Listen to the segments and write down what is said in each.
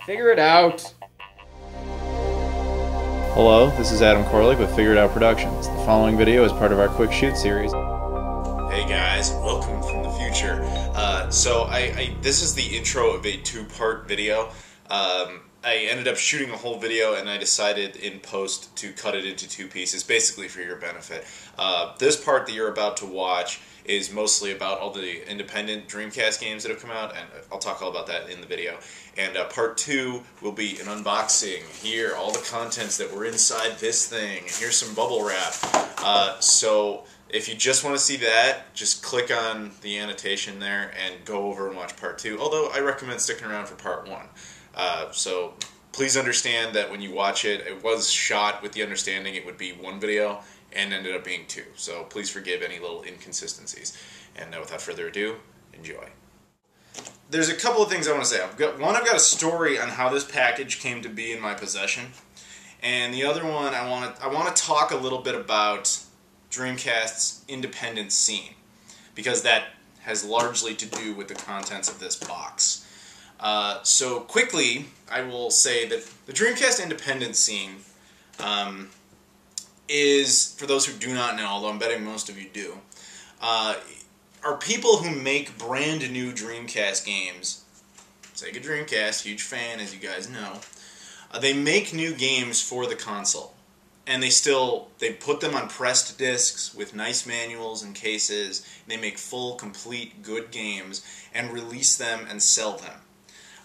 Figure it out. Hello, this is Adam Koralik with Figure It Out Productions. The following video is part of our Quick Shoot series. Hey guys, welcome from the future. This is the intro of a two-part video. I ended up shooting a whole video and I decided in post to cut it into two pieces, basically for your benefit. This part that you're about to watch is mostly about all the independent Dreamcast games that have come out, and I'll talk all about that in the video. And part two will be an unboxing. Here, all the contents that were inside this thing, and here's some bubble wrap. So if you just want to see that, just click on the annotation there and go over and watch part two, although I recommend sticking around for part one. So please understand that when you watch it, it was shot with the understanding it would be one video and ended up being two. So please forgive any little inconsistencies. And without further ado, enjoy. There's a couple of things I want to say. I've got a story on how this package came to be in my possession, and the other one I want to talk a little bit about Dreamcast's independent scene, because that has largely to do with the contents of this box. So quickly, I will say that the Dreamcast independent scene is, for those who do not know, although I'm betting most of you do, are people who make brand new Dreamcast games. Sega Dreamcast, huge fan, as you guys know. They make new games for the console, and they put them on pressed discs with nice manuals and cases. And they make full, complete, good games and release them and sell them.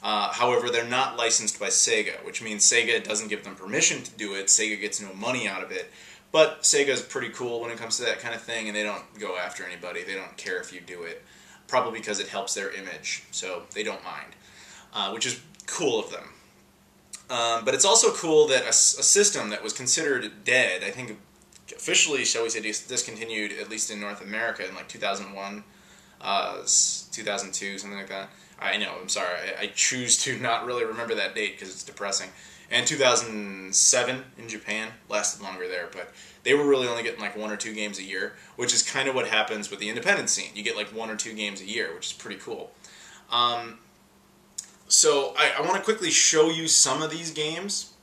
However, they're not licensed by Sega, which means Sega doesn't give them permission to do it. Sega gets no money out of it. But Sega's pretty cool when it comes to that kind of thing, and they don't go after anybody. They don't care if you do it, probably because it helps their image, so they don't mind, which is cool of them. But it's also cool that a system that was considered dead, I think officially, shall we say, discontinued, at least in North America, in like 2001, 2002, something like that. I know, I'm sorry, I choose to not really remember that date because it's depressing. And 2007 in Japan, lasted longer there, but they were really only getting like 1 or 2 games a year, which is kind of what happens with the independent scene. You get like 1 or 2 games a year, which is pretty cool. So I want to quickly show you some of these games,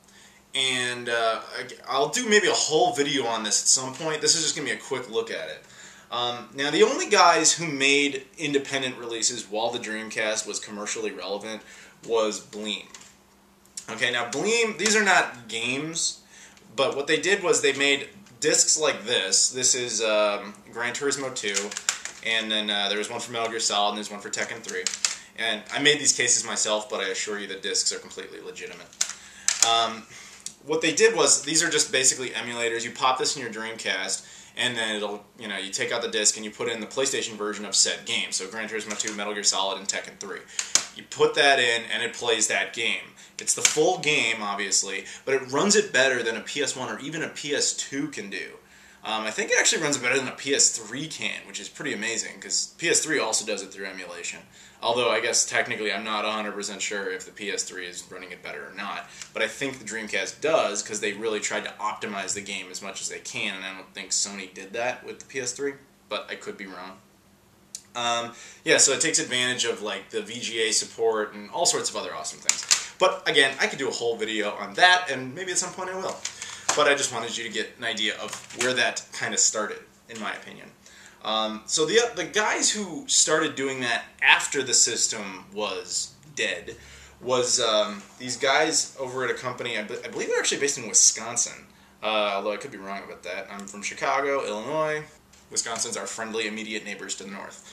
and I'll do maybe a whole video on this at some point. This is just going to be a quick look at it. Now, the only guys who made independent releases while the Dreamcast was commercially relevant was Bleem. Okay, now Bleem, these are not games, but what they did was they made discs like this. This is Gran Turismo 2, and then there was one for Metal Gear Solid, and there's one for Tekken 3. And I made these cases myself, but I assure you the discs are completely legitimate. What they did was, these are just basically emulators. You pop this in your Dreamcast, and then it'll, you take out the disc and you put in the PlayStation version of said game. So Gran Turismo 2, Metal Gear Solid, and Tekken 3. You put that in and it plays that game. It's the full game, obviously, but it runs it better than a PS1 or even a PS2 can do. I think it actually runs better than a PS3 can, which is pretty amazing, because PS3 also does it through emulation. Although, I guess, technically, I'm not 100% sure if the PS3 is running it better or not. But I think the Dreamcast does, because they really tried to optimize the game as much as they can, and I don't think Sony did that with the PS3, but I could be wrong. Yeah, so it takes advantage of, like, the VGA support and all sorts of other awesome things. But, again, I could do a whole video on that, and maybe at some point I will. But I just wanted you to get an idea of where that kind of started, in my opinion. So the guys who started doing that after the system was dead was these guys over at a company, I believe they're actually based in Wisconsin, although I could be wrong about that. I'm from Chicago, Illinois. Wisconsin's our friendly immediate neighbors to the north.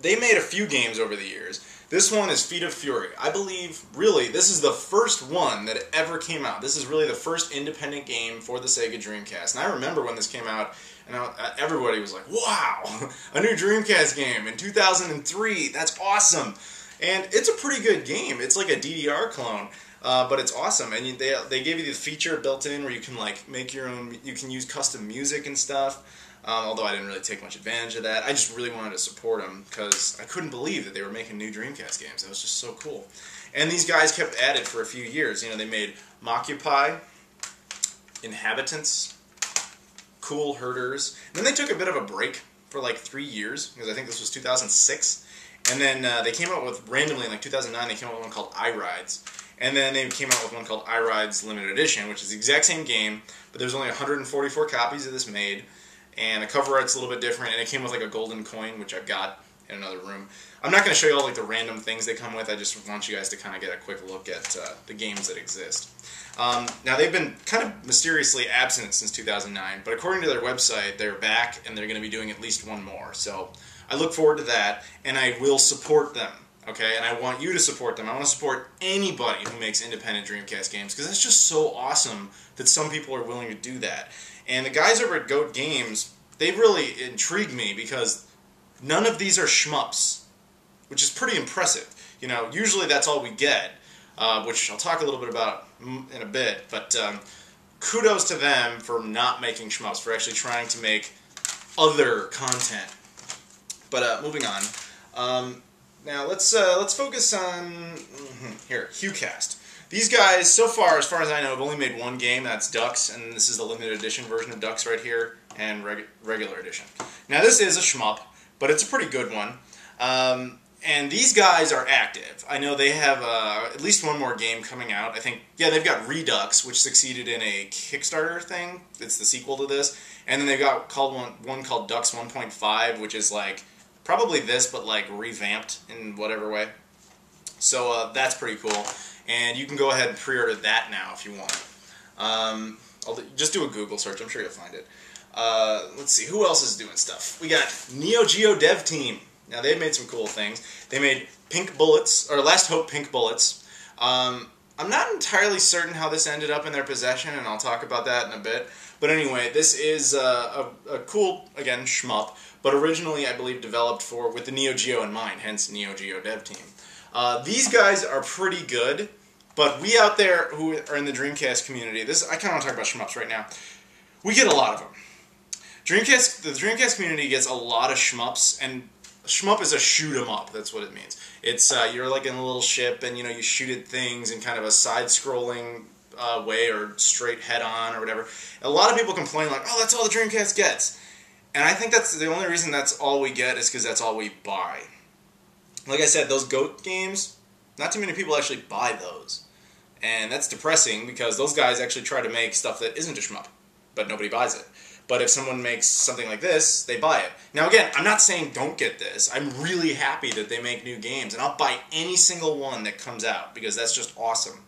They made a few games over the years. This one is Feet of Fury. I believe, really, this is the first one that ever came out. This is really the first independent game for the Sega Dreamcast. And I remember when this came out, and everybody was like, wow, a new Dreamcast game in 2003. That's awesome. And it's a pretty good game. It's like a DDR clone, but it's awesome. And they gave you the feature built in where you can like make your own, you can use custom music and stuff. Although I didn't really take much advantage of that. I just really wanted to support them because I couldn't believe that they were making new Dreamcast games. That was just so cool. And these guys kept at it for a few years. They made Moccupy, Inhabitants, Cool Herders. And then they took a bit of a break for like 3 years, because I think this was 2006. And then they came out with, randomly in like 2009, they came out with one called iRides. And then they came out with one called iRides Limited Edition, which is the exact same game, but there's only 144 copies of this made, and the cover art's a little bit different, and it came with like a golden coin, which I've got in another room. I'm not going to show you all like the random things they come with, I just want you guys to kind of get a quick look at the games that exist. Now they've been kind of mysteriously absent since 2009, but according to their website, they're back, and they're going to be doing at least one more, so I look forward to that, and I will support them. Okay, and I want you to support them. I want to support anybody who makes independent Dreamcast games, because that's just so awesome that some people are willing to do that. And the guys over at Goat Games, they really intrigued me, because none of these are shmups, which is pretty impressive. You know, usually that's all we get, which I'll talk a little bit about in a bit, but kudos to them for not making shmups, for actually trying to make other content. But moving on. Now let's focus on here, Qcast. These guys, so far as I know, have only made one game. That's Ducks, and this is the limited edition version of Ducks right here, and regular edition. Now this is a shmup, but it's a pretty good one. And these guys are active. I know they have at least one more game coming out. I think, yeah, they've got Redux, which succeeded in a Kickstarter thing. It's the sequel to this, and then they've got one called Ducks 1.5, which is like probably this, but like revamped in whatever way. So that's pretty cool. And you can go ahead and pre-order that now if you want. Just do a Google search. I'm sure you'll find it. Let's see. Who else is doing stuff? We got NeoGeo Dev Team. Now, they've made some cool things. They made Pink Bullets, or Last Hope Pink Bullets. I'm not entirely certain how this ended up in their possession, and I'll talk about that in a bit. But anyway, this is a cool, again, shmup, but originally, I believe, developed with the NeoGeo in mind, hence NeoGeo Dev Team. These guys are pretty good, but we out there who are in the Dreamcast community, I kind of want to talk about shmups right now, we get a lot of them. The Dreamcast community gets a lot of shmups, and shmup is a shoot 'em up, that's what it means. It's, you're like in a little ship, and you shoot at things in kind of a side-scrolling way, or straight head-on, or whatever. A lot of people complain like, oh, that's all the Dreamcast gets. And I think that's the only reason that's all we get is because that's all we buy. Like I said, those Goat games, not too many people actually buy those. And that's depressing, because those guys actually try to make stuff that isn't a shmup, but nobody buys it. But if someone makes something like this, they buy it. Now again, I'm not saying don't get this. I'm really happy that they make new games, and I'll buy any single one that comes out, because that's just awesome.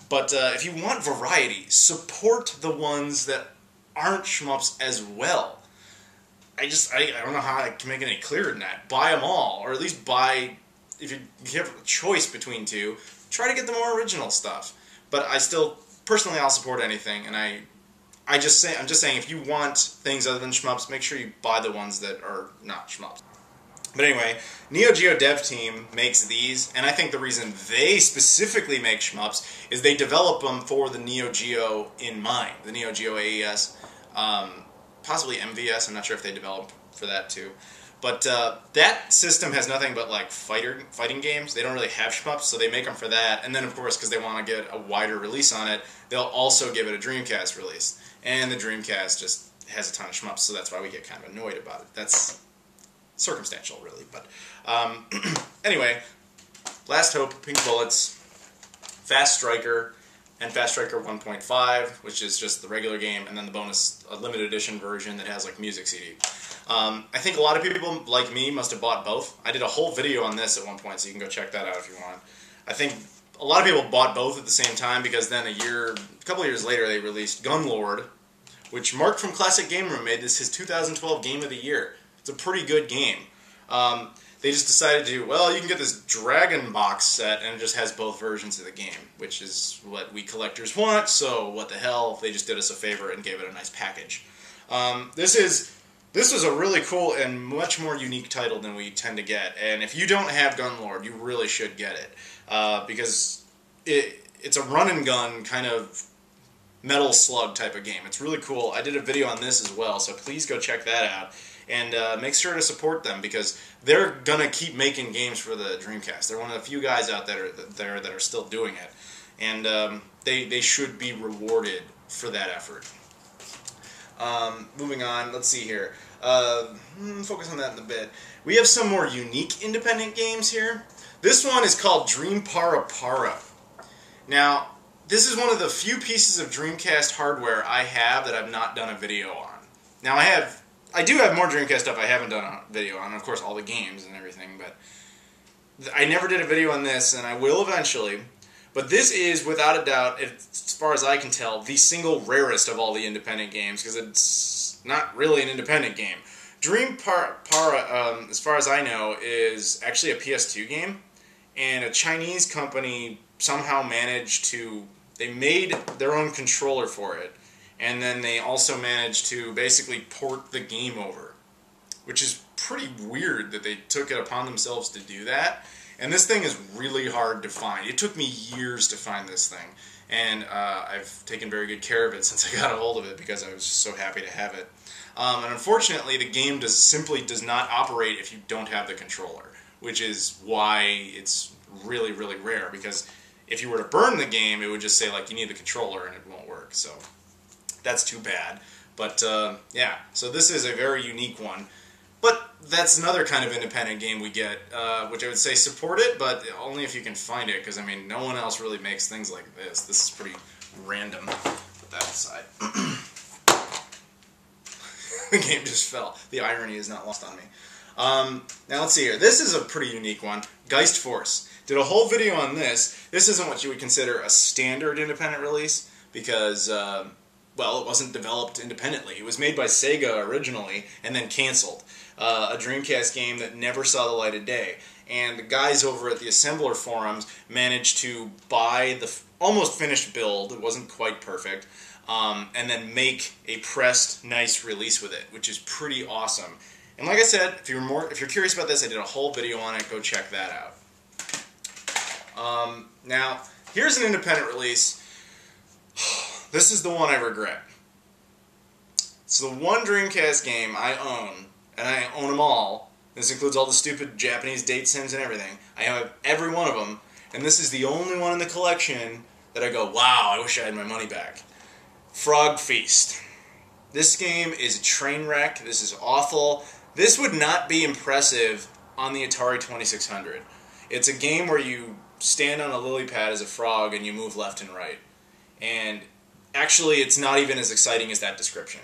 But if you want variety, support the ones that aren't shmups as well. I don't know how I can make it any clearer than that. Buy them all, or at least buy, if you have a choice between two, try to get the more original stuff. But personally, I'll support anything, and I'm just saying, if you want things other than shmups, make sure you buy the ones that are not shmups. But anyway, NeoGeo Dev Team makes these, and I think the reason they specifically make shmups is they develop them for the NeoGeo in mind, the NeoGeo AES, possibly MVS. I'm not sure if they develop for that too. But that system has nothing but like fighting games. They don't really have shmups, so they make them for that. And then, of course, because they want to get a wider release on it, they'll also give it a Dreamcast release. And the Dreamcast just has a ton of shmups, so that's why we get kind of annoyed about it. That's circumstantial, really. But anyway, Last Hope, Pink Bullets, Fast Striker, and Fast Striker 1.5, which is just the regular game, and then the bonus, a limited edition version that has like music CD. I think a lot of people, like me, must have bought both. I did a whole video on this at one point, so you can go check that out if you want. I think a lot of people bought both at the same time, because then a couple of years later, they released Gunlord, which Mark from Classic Game Room made this his 2012 Game of the Year. It's a pretty good game. They just decided to, well, you can get this Dragon box set, and it just has both versions of the game, which is what we collectors want, so what the hell, they just did us a favor and gave it a nice package. This was a really cool and much more unique title than we tend to get, and if you don't have Gunlord, you really should get it, because it's a run-and-gun kind of Metal Slug type of game. It's really cool. I did a video on this as well, so please go check that out. And make sure to support them, because they're going to keep making games for the Dreamcast. They're one of the few guys out there that are still doing it. And they should be rewarded for that effort. Moving on, let's see here. Focus on that in a bit. We have some more unique independent games here. This one is called Dream Para Para. Now, this is one of the few pieces of Dreamcast hardware I have that I've not done a video on. Now, I do have more Dreamcast stuff I haven't done a video on, of course all the games and everything, but I never did a video on this, and I will eventually. But this is, without a doubt, as far as I can tell, the single rarest of all the independent games, because it's not really an independent game. Dream Para, as far as I know, is actually a PS2 game, and a Chinese company somehow managed to... They made their own controller for it, and then they also managed to basically port the game over, which is pretty weird that they took it upon themselves to do that. And this thing is really hard to find. It took me years to find this thing, and I've taken very good care of it since I got a hold of it because I was just so happy to have it. And unfortunately, the game simply does not operate if you don't have the controller, which is why it's really, really rare, because if you were to burn the game, it would just say, like, you need the controller, and it won't work, so that's too bad. But, yeah, so this is a very unique one. But that's another kind of independent game we get, which I would say support it, but only if you can find it, because, I mean, no one else really makes things like this. This is pretty random. Put that aside. The game just fell. The irony is not lost on me. Now, let's see here. This is a pretty unique one. Geist Force. Did a whole video on this. This isn't what you would consider a standard independent release, because... well, it wasn't developed independently. It was made by Sega originally, and then canceled. A Dreamcast game that never saw the light of day. And the guys over at the Assembler forums managed to buy the almost finished build, it wasn't quite perfect, and then make a pressed, nice release with it, which is pretty awesome. And like I said, if you're curious about this, I did a whole video on it. Go check that out. Now, here's an independent release. This is the one I regret. It's the one Dreamcast game I own, and I own them all. This includes all the stupid Japanese date sims and everything. I have every one of them, and this is the only one in the collection that I go, wow, I wish I had my money back. Frog Feast. This game is a train wreck. This is awful. This would not be impressive on the Atari 2600. It's a game where you stand on a lily pad as a frog and you move left and right. And actually, it's not even as exciting as that description.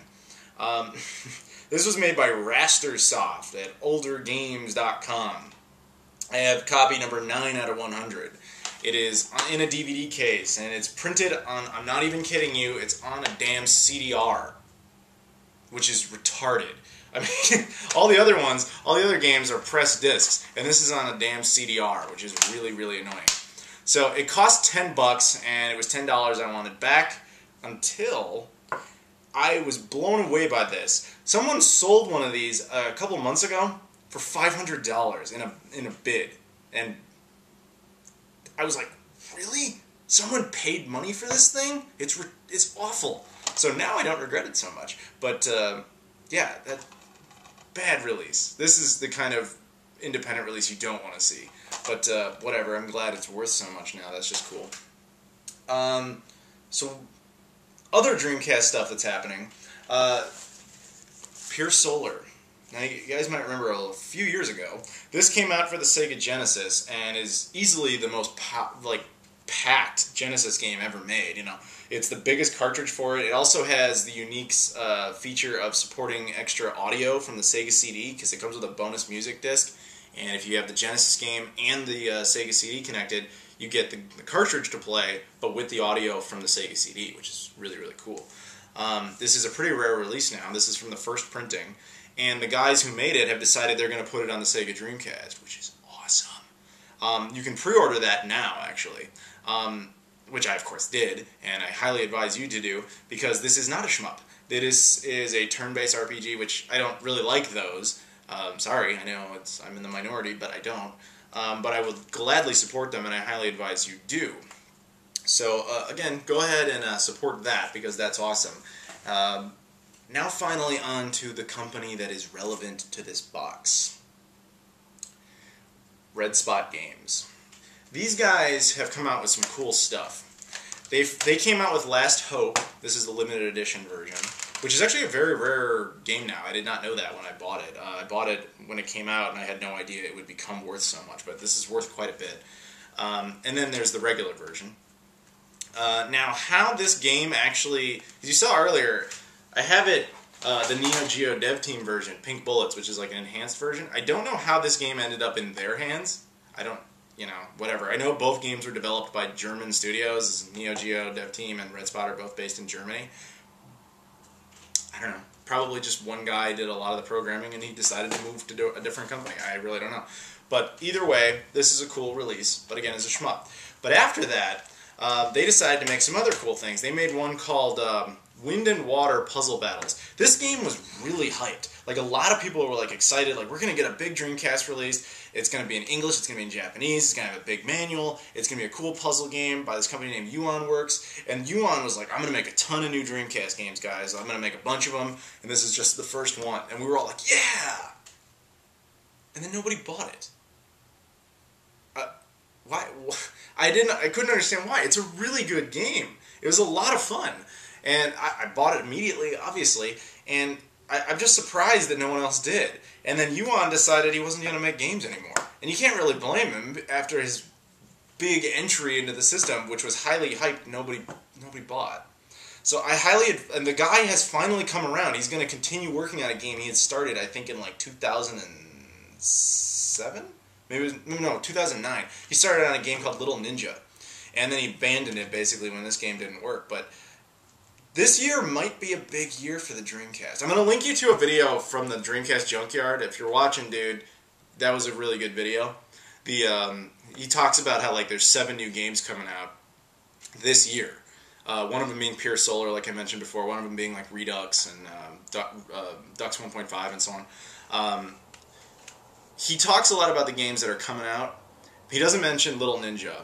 This was made by Rastersoft at oldergames.com. I have copy number 9 out of 100. It is in a DVD case, and it's printed on, I'm not even kidding you, it's on a damn CDR, which is retarded. I mean, all the other games are pressed discs, and this is on a damn CDR, which is really, really annoying. So it cost $10, and it was $10 I wanted back, until I was blown away by this. Someone sold one of these a couple months ago for $500 in a bid, and I was like, really? Someone paid money for this thing? It's awful. So now I don't regret it so much. But yeah, that bad release. This is the kind of independent release you don't want to see. But whatever. I'm glad it's worth so much now. That's just cool. So other Dreamcast stuff that's happening. Pier Solar. Now, you guys might remember a few years ago, this came out for the Sega Genesis and is easily the most packed Genesis game ever made. You know, it's the biggest cartridge for it. It also has the unique feature of supporting extra audio from the Sega CD, because it comes with a bonus music disc. And if you have the Genesis game and the Sega CD connected, you get the cartridge to play, but with the audio from the Sega CD, which is really, really cool. This is a pretty rare release now. This is from the first printing. And the guys who made it have decided they're going to put it on the Sega Dreamcast, which is awesome. You can pre-order that now, actually, which I, of course, did, and I highly advise you to do, because this is not a shmup. This is a turn-based RPG, which I don't really like those. Sorry, I know I'm in the minority, but I don't. But I would gladly support them, and I highly advise you do. So, again, go ahead and support that, because that's awesome. Now finally on to the company that is relevant to this box. Red Spot Games. These guys have come out with some cool stuff. They came out with Last Hope. This is the limited edition version. which is actually a very rare game now. I did not know that when I bought it. I bought it when it came out, and I had no idea it would become worth so much, but this is worth quite a bit. And then there's the regular version. Now, how this game actually... As you saw earlier, I have it, the NeoGeo Dev Team version, Pink Bullets, which is like an enhanced version. I don't know how this game ended up in their hands. I don't... You know, whatever. I know both games were developed by German studios. NeoGeo Dev Team and Red Spot are both based in Germany. I don't know. Probably just one guy did a lot of the programming and he decided to move to a different company. I really don't know. But either way, this is a cool release. But again, it's a shmup. But after that, they decided to make some other cool things. They made one called Wind and Water Puzzle Battles. This game was really hyped. Like, a lot of people were like excited, like, we're going to get a big Dreamcast release. It's going to be in English, it's going to be in Japanese, it's going to have a big manual, it's going to be a cool puzzle game by this company named UnWorks. And Yuan was like, I'm going to make a ton of new Dreamcast games, guys. I'm going to make a bunch of them, and this is just the first one. And we were all like, yeah! And then nobody bought it. Why? I couldn't understand why. It's a really good game. It was a lot of fun. And I bought it immediately, obviously, and I'm just surprised that no one else did. And then Yuan decided he wasn't going to make games anymore. And you can't really blame him after his big entry into the system, which was highly hyped, nobody bought. So and the guy has finally come around. He's going to continue working on a game he had started, I think, in like 2007? Maybe it was, no, 2009. He started on a game called Little Ninja. And then he abandoned it, basically, when this game didn't work. But this year might be a big year for the Dreamcast. I'm going to link you to a video from the Dreamcast Junkyard. If you're watching, dude, that was a really good video. He talks about how, like, there's 7 new games coming out this year. One of them being Pier Solar, like I mentioned before. One of them being, like, Redux and Dux 1.5 and so on. He talks a lot about the games that are coming out. He doesn't mention Little Ninja.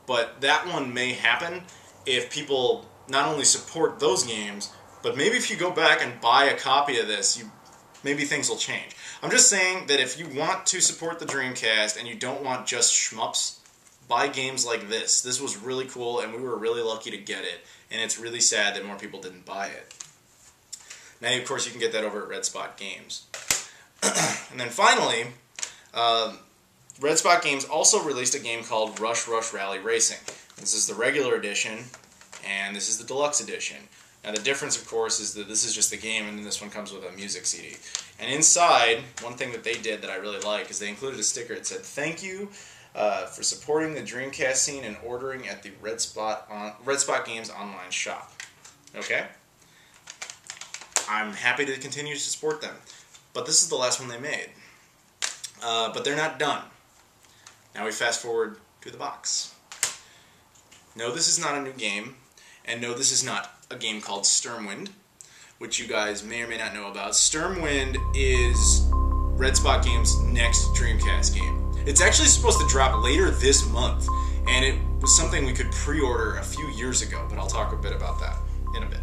But that one may happen if people not only support those games, but maybe if you go back and buy a copy of this, maybe things will change. I'm just saying that if you want to support the Dreamcast and you don't want just shmups, buy games like this. This was really cool, and we were really lucky to get it, and it's really sad that more people didn't buy it. Now, of course, you can get that over at Red Spot Games. And then finally, Red Spot Games also released a game called Rush Rush Rally Racing. This is the regular edition, and this is the deluxe edition. Now the difference, of course, is that this is just the game, and then this one comes with a music CD. And inside, one thing that they did that I really like is they included a sticker that said, "Thank you for supporting the Dreamcast scene and ordering at the Red Spot Games online shop." Okay? I'm happy to continue to support them. But this is the last one they made. But they're not done. Now we fast forward to the box. No, this is not a new game. And no, this is not a game called Sturmwind, which you guys may or may not know about. Sturmwind is Red Spot Games' next Dreamcast game. It's actually supposed to drop later this month, and it was something we could pre-order a few years ago, but I'll talk a bit about that in a bit.